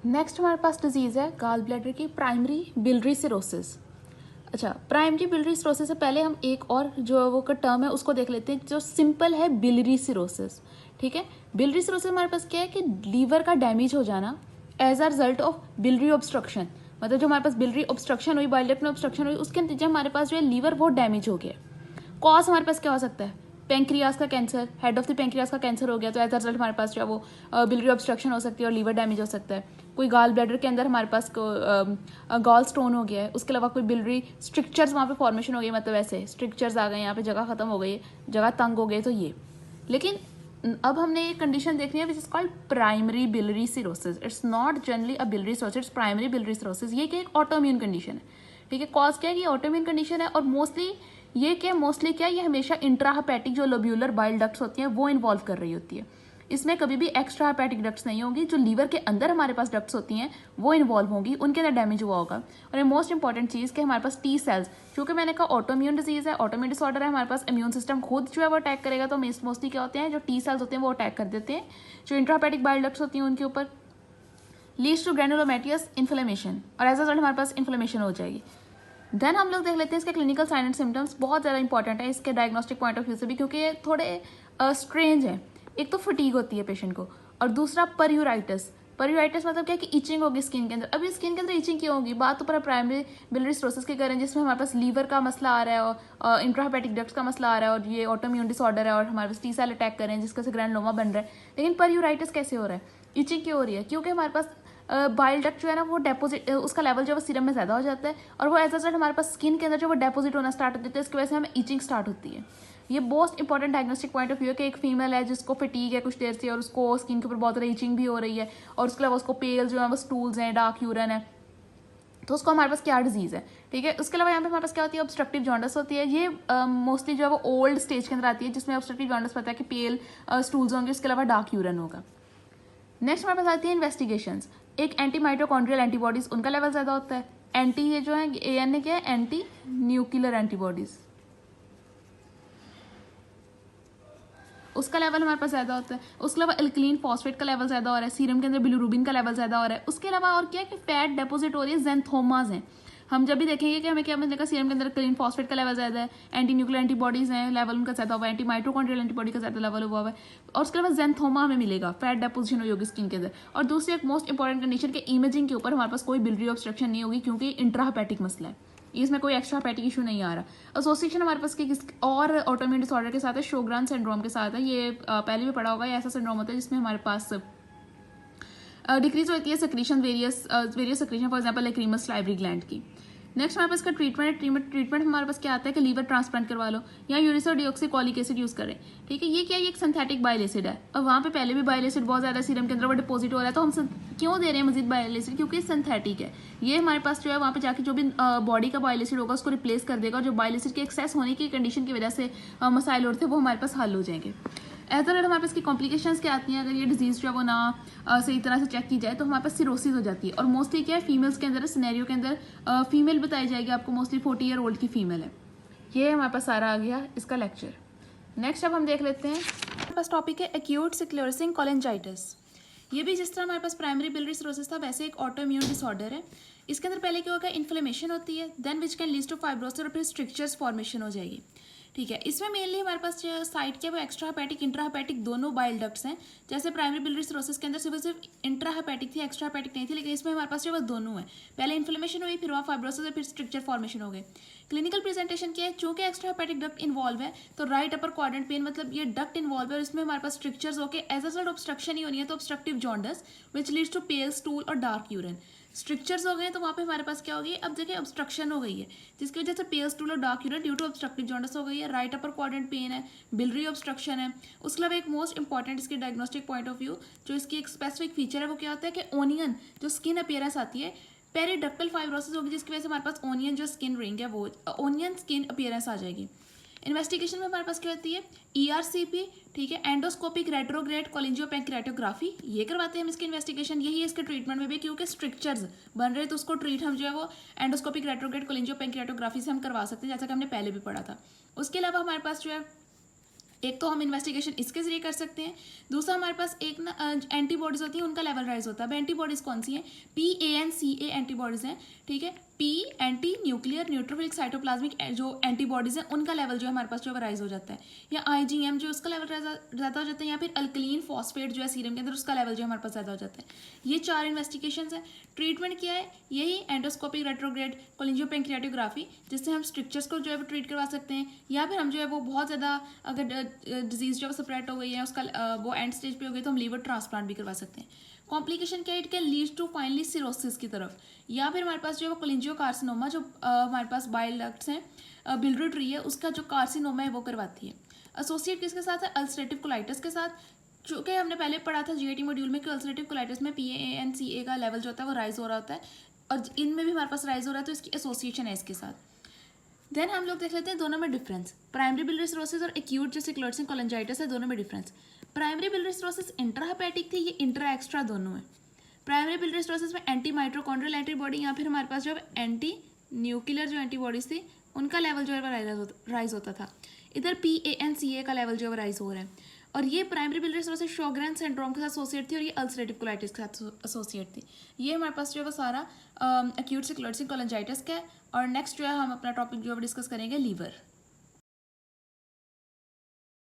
Next हमारे पास disease है gall bladder की प्राइमरी बिलियरी सिरोसिस। अच्छा, प्राइमरी बिलियरी सिरोसिस से पहले हम एक और जो वो का टर्म है उसको देख लेते हैं जो सिंपल है, बिलियरी सिरोसिस। ठीक है, बिलियरी सिरोसिस हमारे पास क्या है कि लीवर का डैमेज हो जाना as a result of biliary obstruction. मतलब जो हमारे पास बिलियरी ऑब्स्ट्रक्शन हुई, बाइल डक्ट में ऑब्स्ट्रक्शन हुई, उसके नतीजे हमारे पास जो है लीवर वो डैमेज हो गया। कॉज हमारे पास क्या हो सकता है? पेंक्रियाज का cancer, head of the pancreas का कैंसर हो गया तो एज अ रिजल्ट हमारे पास जो है वो बिलियरी ऑब्स्ट्रक्शन हो सकती है और लीवर डैमेज हो सकता है। कोई गाल ब्लैडर के अंदर हमारे पास गॉल स्टोन हो गया है, उसके अलावा कोई बिलियरी स्ट्रिक्चर्स वहाँ पे फॉर्मेशन हो गई, मतलब ऐसे स्ट्रिक्चर्स आ गए, यहाँ पे जगह खत्म हो गई, जगह तंग हो गई, तो ये। लेकिन अब हमने एक कंडीशन देखनी है which is called primary biliary cirrhosis. It's not generally a biliary cirrhosis, its primary biliary cirrhosis. ये क्या एक ऑटोइम्यून कंडीशन है। ठीक है, कॉज क्या है? ये ऑटोइम्यून कंडीशन है और मोस्टली क्या ये हमेशा इंट्राहेपेटिक जो लोब्यूलर बाइल डक्ट्स होती हैं वो इन्वॉल्व कर रही होती है। इसमें कभी भी एक्स्ट्रा हेपेटिक डक्ट्स नहीं होंगी। जो लीवर के अंदर हमारे पास डक्ट्स होती हैं वो इन्वॉल्व होंगी, उनके अंदर डैमेज हुआ होगा। और ये मोस्ट इंपॉर्टेंट चीज़ कि हमारे पास टी सेल्स, क्योंकि मैंने कहा ऑटोइम्यून डिजीज है, ऑटोइम्यून डिसऑर्डर है, हमारे पास इम्यून सिस्टम खुद जो है वो अटैक करेगा, तो मोस्टली क्या होते हैं जो टी सेल्स होते हैं वो अटैक कर देते हैं जो इंट्राहेपेटिक बाइल डक्ट्स होती हैं उनके ऊपर, लीड्स टू ग्रैनुलोमेटियस इन्फ्लेमेशन, और एज अ रिजल्ट हमारे पास इन्फ्लेमेशन हो जाएगी। देन हम लोग देख लेते हैं इसके क्लिनिकल साइन एंड सिम्टम्स। बहुत ज़्यादा इंपॉर्टेंट है इसके डायग्नोस्टिक पॉइंट ऑफ व्यू से भी, क्योंकि ये थोड़े स्ट्रेंज है। एक तो फटीग होती है पेशेंट को, और दूसरा परयूराइटिस। परयूराइटिस मतलब क्या है कि इचिंग होगी स्किन के अंदर। अब ये स्किन के अंदर इचिंग क्यों होगी? बात तो पर प्राइमरी बिलियरी सिरोसिस की करें जिसमें हमारे पास लीवर का मसला आ रहा है और इंट्राहेपेटिक डक्ट्स का मसला आ रहा है और ये ऑटोइम्यून डिसऑर्डर है और हमारे पास टी सेल अटैक कर रहे हैं जिसका से ग्रैनुलोमा बन रहा है। लेकिन परयूराइटिस कैसे हो रहा है, इचिंग क्यों हो रही है? क्योंकि हमारे पास बाइल डक्ट जो है ना वो डेपोजिट, उसका लेवल जो है वो सीरम में ज़्यादा हो जाता है और वो एज अ रिजल्ट हमारे पास स्किन के अंदर जो वो डेपोजिट होना स्टार्ट हो जाता है, इसकी वजह से हमें इचिंग स्टार्ट होती है। ये most important diagnostic point of view है कि एक फीमेल है जिसको फटीग है कुछ देर से और उसको स्किन के ऊपर बहुत ज़्यादा इचिंग भी हो रही है और उसके अलावा उसको पेल जो है वो स्टूल्स हैं, डार्क यूरन है, तो उसको हमारे पास क्या डिजीज़ है। ठीक है, उसके अलावा यहाँ पे हमारे पास क्या होती है? ऑब्स्ट्रक्टिव जॉन्डिस होती है। ये मोस्टली जो है वो ओल्ड स्टेज के अंदर आती है जिसमें ऑब्स्ट्रक्टिव जॉन्डिस पता है कि पेल स्टूल्स होंगे, उसके अलावा डार्क यूरन होगा। नेक्स्ट हमारे पास आती है इन्वेस्टिगेशंस। एक एंटी माइटोकॉन्ड्रियल एंटीबॉडीज, उनका लेवल ज़्यादा होता है। एंटी ये जो है AN क्या है? एंटी न्यूक्लियर एंटीबॉडीज, उसका लेवल हमारे पास ज़्यादा होता है। उसके अलावा एल्कलीन फॉस्फेट का लेवल ज़्यादा हो रहा है, सीरम के अंदर बिलिरुबिन का लेवल ज़्यादा हो रहा है। उसके अलावा और क्या है कि फैट डिपॉजिट हो रही है, जेंथोमाज हैं। हम जब भी देखेंगे कि हमें क्या मिलेगा, सीरम के अंदर क्लीन फॉस्फेट का लेवल ज़्यादा है, एंटी न्यूक्लियर एंटीबॉडीज़ हैं, लेवल उनका ज़्यादा हुआ है, एंटी माइटोकॉन्ड्रियल एंटीबॉडी का ज़्यादा लेवल हुआ है, और उसके अलावा जेंथोमा हमें मिलेगा, फैट डिपोजिशन हुई होगी स्किन के अंदर। और दूसरी एक मोस्ट इंपॉर्टेंट कंडीशन के इमेजिंग के ऊपर हमारे पास कोई बिलियरी ऑब्स्ट्रक्शन नहीं होगी क्योंकि इंट्राहेपेटिक मसला है, इसमें कोई एक्स्ट्रा हेपेटिक इशू नहीं आ रहा। एसोसिएशन हमारे पास किस और ऑटोइम्यून डिसऑर्डर के साथ है, शोग्रान सिंड्रोम के साथ है। ये पहले भी पढ़ा होगा, ये ऐसा सिंड्रोम होता है जिसमें हमारे पास डिक्रीज होती है secretion, various secretion, for example lacrimal salivary gland की। नेक्स्ट हमारे पास का ट्रीटमेंट हमारे पास क्या आता है कि लीवर ट्रांसप्लांट करवा लो या यूरिसो डिऑक्सीकॉलिक एसिड यूज करें। ठीक है, ये क्या है? ये एक सिंथेटिक बाइल एसिड है और वहाँ पे पहले भी बाइल एसिड बहुत ज़्यादा सीरम के अंदर वो डिपोजिट हो रहा है, तो हम क्यों दे रहे हैं मजीद बाइल एसिड? क्योंकि सिंथेटिक है। ये हमारे पास जो है वहाँ पे जाके जो भी बॉडी का बाइल एसिड होगा उसको रिप्लेस कर देगा और जो बाइल एसिड के एक्सेस होने की कंडीशन की वजह से मसाइल उठते हैं वो हमारे पास हल हो जाएंगे। एज अ हमारे पास की कॉम्प्लिकेशंस क्या आती हैं अगर ये डिजीज़ जो है वो ना सही तरह से चेक की जाए, तो हमारे पास सिरोसिस हो जाती है। और मोस्टली क्या है, फीमेल्स के अंदर सिनेरियो के अंदर फीमेल बताई जाएगी आपको, मोस्टली 40 ईयर ओल्ड की फीमेल है। ये हमारे पास सारा आ गया इसका लेक्चर। नेक्स्ट अब हम देख लेते हैं, हमारे पास टॉपिक है एक्यूट स्क्लेरोसिंग कोलेंजाइटिस। ये भी जिस तरह हमारे पास प्राइमरी बिलियरी सिरोसिस था वैसे एक ऑटोइम्यून डिसऑर्डर है। इसके अंदर पहले क्या होगा, इन्फ्लेमेशन होती है, then which can lead to fibrosis और फिर स्ट्रिक्चर्स फॉर्मेशन हो जाएगी। ठीक है, इसमें मेनली हमारे पास जो साइट के वो एक्स्ट्रा हेपेटिक इंट्राहेपेटिक दोनों बाइल डक्ट्स हैं। जैसे प्राइमरी बिलियरी सिरोसिस के अंदर सिर्फ इंट्राहेपेटिक थी, एक्स्ट्रा हेपेटिक नहीं थी, लेकिन इसमें हमारे पास जो वो दोनों है। पहले इन्फ्लेमेशन हुई, फिर वहाँ फाइब्रोसिस और फिर स्ट्रक्चर फॉर्मेशन हो गए। क्लिनिकल प्रेजेंटेशन क्या है? चूंकि एक्स्ट्रा हेपेटिक डक्ट इन्वॉल्व है तो राइट अपर क्वाड्रेंट पेन, मतलब ये डक्ट इन्वॉल्व है और इसमें हमारे पास स्ट्रक्चर्स होकर एज अ रिजल्ट ऑब्स्ट्रक्शन ही होनी है, तो obstructive jaundice which leads to pale stool और डार्क यूरिन। स्ट्रक्चर्स हो गए तो वहाँ पे हमारे पास क्या होगी, अब देखिए ऑब्स्ट्रक्शन हो गई है जिसकी वजह से पेल स्टूल और dark urine due to obstructive jaundice हो गई है। राइट अपर क्वाड्रेंट पेन है, बिलियरी ऑब्स्ट्रक्शन है। उसके अलावा एक मोस्ट इंपॉर्टेंट इसके डायग्नोस्टिक पॉइंट ऑफ व्यू जो इसकी एक स्पेसिफिक फीचर है वो क्या होता है कि ओनियन जो स्किन अपीयरेंस आती है, पेरिडक्टल फाइब्रोसिस होगी जिसकी वजह से हमारे पास ओनियन जो स्किन रिंग है वो ओनियन स्किन अपीयरेंस आ जाएगी। इन्वेस्टिगेशन में हमारे पास क्या होती है? ERCP, ठीक है, एंडोस्कोपिक रेट्रोग्रेड कोलिंजियोपेंक्रेटोग्राफी, ये करवाते हैं हम इसकी इन्वेस्टिगेशन। यही है इसके ट्रीटमेंट में भी, क्योंकि स्ट्रक्चर्स बन रहे तो उसको ट्रीट हम जो है वो एंडोस्कोपिक रेट्रोग्रेड कोलिंजियोपेंक्रेटोग्राफी से हम करवा सकते हैं, जैसा कि हमने पहले भी पढ़ा था। उसके अलावा हमारे पास जो है एक तो हम इन्वेस्टिगेशन इसके जरिए कर सकते हैं, दूसरा हमारे पास एक ना एंटीबॉडीज होती हैं, उनका लेवल राइज होता है। अब एंटीबॉडीज कौन सी हैं? PANCA एंटीबॉडीज हैं, ठीक है। P anti nuclear neutrophilic cytoplasmic जो एंटीबॉडीज हैं उनका लेवल जो है हमारे पास जो है राइज हो जाता है, या IgM जो उसका लेवल ज़्यादा हो जाता है, या फिर अल्कलीन फॉस्फेट जो है सीरम के अंदर उसका लेवल जो है हमारे पास ज़्यादा हो जाता है। ये 4 इन्वेस्टिगेशन है। ट्रीटमेंट क्या है? यही एंडोस्कोपिक रेट्रोग्रेड कोलिंजियोपेंक्रियाटोग्राफी, जिससे हम स्ट्रक्चर्स को जो है वो ट्रीट करवा सकते हैं, या फिर हम जो है वो बहुत ज़्यादा अगर डिजीज़ जो है सेपरेट हो गई है, उसका वो एंड स्टेज पे हो गई, तो हम लीवर ट्रांसप्लांट भी करवा सकते हैं। कॉम्प्लिकेशन क्या है? It can lead to finally cirrhosis की तरफ, या फिर हमारे पास जो है वो कोलिंजियोकार्सिनोमा जो हमारे पास बाइल डक्ट्स हैं, बिलियरी ट्री है, उसका जो कार्सिनोमा है वो करवाती है। एसोसिएट किसके साथ है? अल्सरेटिव कोलाइटिस के साथ। चूँकि हमने पहले पढ़ा था GIT मॉड्यूल में कि अल्सरेटिव कोलाइटिस में PANCA का लेवल जो होता है वो राइज हो रहा होता है, और इनमें भी हमारे पास राइज हो रहा है, तो इसकी एसोसिएशन है इसके साथ। देन हम लोग देख लेते हैं दोनों में डिफरेंस। प्राइमरी बिलियरी सिरोसिस और एक्यूट जो स्क्लेरोसिस कोलांजाइटिस है, दोनों में difference. Primary biliary cirrhosis intrahepatic थी, ये इंट्रा एक्स्ट्रा दोनों है। प्राइमरी बिलियरी सिरोसिस में एंटी माइट्रोकॉन्ड्रियल एंटीबॉडी या फिर हमारे पास जो एंटी न्यूक्लियर जो एंटीबॉडीज थी उनका लेवल जो है राइज होता था। इधर PANCA का लेवल जो है राइज हो रहा है, और ये प्राइमरी बिलियरी सिरोसिस शोग्रेन सिंड्रोम के साथ एसोसिएट थी, और ये अल्सरेटिव कोलाइटिस के साथ एसोसिएट थी। ये हमारे पास जो है वो सारा एक्यूट स्क्लेरोसिस कोलांजाइटिस का है। और नेक्स्ट जो है हम अपना टॉपिक जो है डिस्कस करेंगे लीवर।